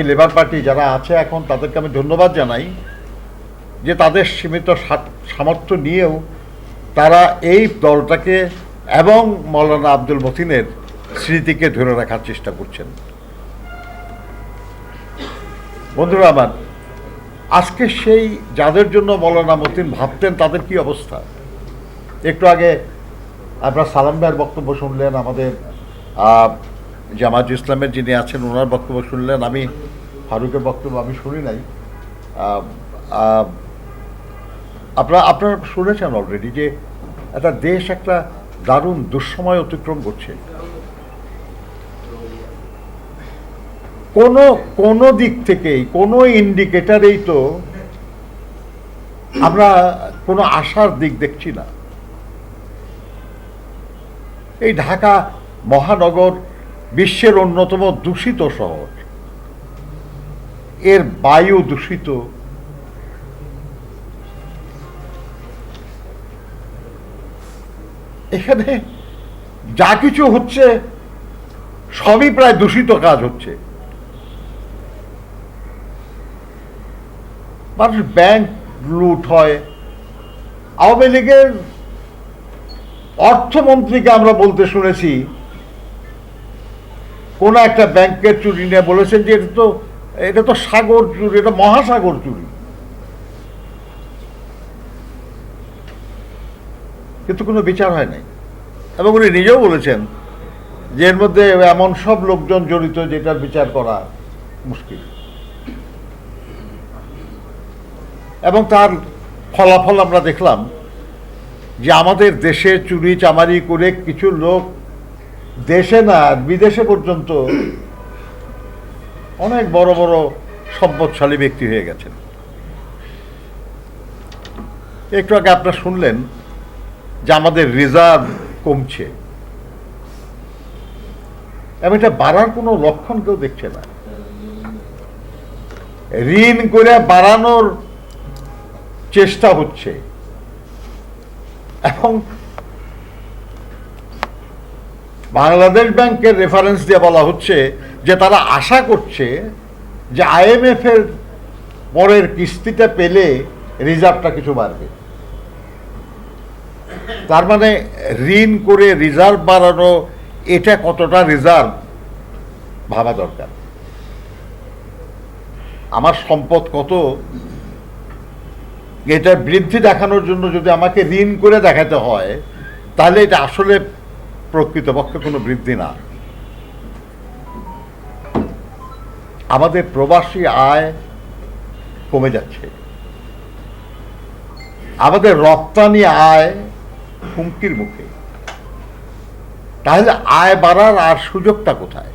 Labour party যারা আছে এখন তাদেরকে আমি ধন্যবাদ জানাই যে তাদের সীমিত সামর্থ্য নিয়েও তারা এই দলটাকে এবং মৌলানা আব্দুল মতিনের স্মৃতিকে ধরে রাখার চেষ্টা করছেন। বন্ধুরা আমার, আজকে সেই যাদের জন্য মৌলানা মতিন ভাবতেন তাদের কি অবস্থা? একটু আগে আপনারা সালাম ভাইয়ের বক্তব্য শুনলেন, আমাদের জামাত ইসলামের যিনি আছেন ওনার বক্তব্য শুনলেন, আমি ফারুকের বক্তব্য আমি শুনি নাই। আপনারা শুনেছেন অলরেডি যে একটা দেশ একটা দারুণ দুঃসময় অতিক্রম করছে। কোনো দিক থেকেই কোনো ইন্ডিকেটারেই তো আমরা কোনো আশার দিক দেখছি না। এই ঢাকা মহানগর বিশ্বের অন্যতম দূষিত শহর, এর বায়ু দূষিত, এখানে যা কিছু হচ্ছে সবই প্রায় দূষিত কাজ হচ্ছে। মানুষ ব্যাংক লুট হয়। আওয়ামী লীগের অর্থমন্ত্রীকে আমরা বলতে শুনেছি কোন একটা ব্যাংকের চুরি নিয়ে বলেছেন যে এটা তো সাগর চুরি, এটা মহাসাগর চুরি। কিন্তু কোনো বিচার হয় নাই এবং উনি নিজেও বলেছেন যে এর মধ্যে এমন সব লোকজন জড়িত যেটার বিচার করা মুশকিল। এবং তার ফলাফল আমরা দেখলাম যে আমাদের দেশে চুরি চামারি করে কিছু লোক দেশে না বিদেশে পর্যন্ত অনেক বড় বড় সম্পদশালী ব্যক্তি হয়ে গেছেন। একটু আগে আপনারা শুনলেন যে আমাদের রিজার্ভ কমছে এবং এটা বাড়ার কোনো লক্ষণ কেউ দেখছে না। ঋণ করে বাড়ানোর চেষ্টা হচ্ছে এবং বাংলাদেশ ব্যাংকের রেফারেন্স দিয়ে বলা হচ্ছে যে তারা আশা করছে যে IMF এর পরের কিস্তিটা পেলে রিজার্ভটা কিছু বাড়বে। তার মানে ঋণ করে রিজার্ভ বাড়ানো, এটা কতটা রিজার্ভ ভাবা দরকার। আমার সম্পদ কত, এটা বৃদ্ধি দেখানোর জন্য যদি আমাকে ঋণ করে দেখাতে হয় তাহলে এটা আসলে প্রকৃতপক্ষে কোনো বৃদ্ধি না। আমাদের প্রবাসী আয় কমে যাচ্ছে, আমাদের রপ্তানি আয় হুমকির মুখে। তাহলে আয় বাড়ার আর সুযোগটা কোথায়?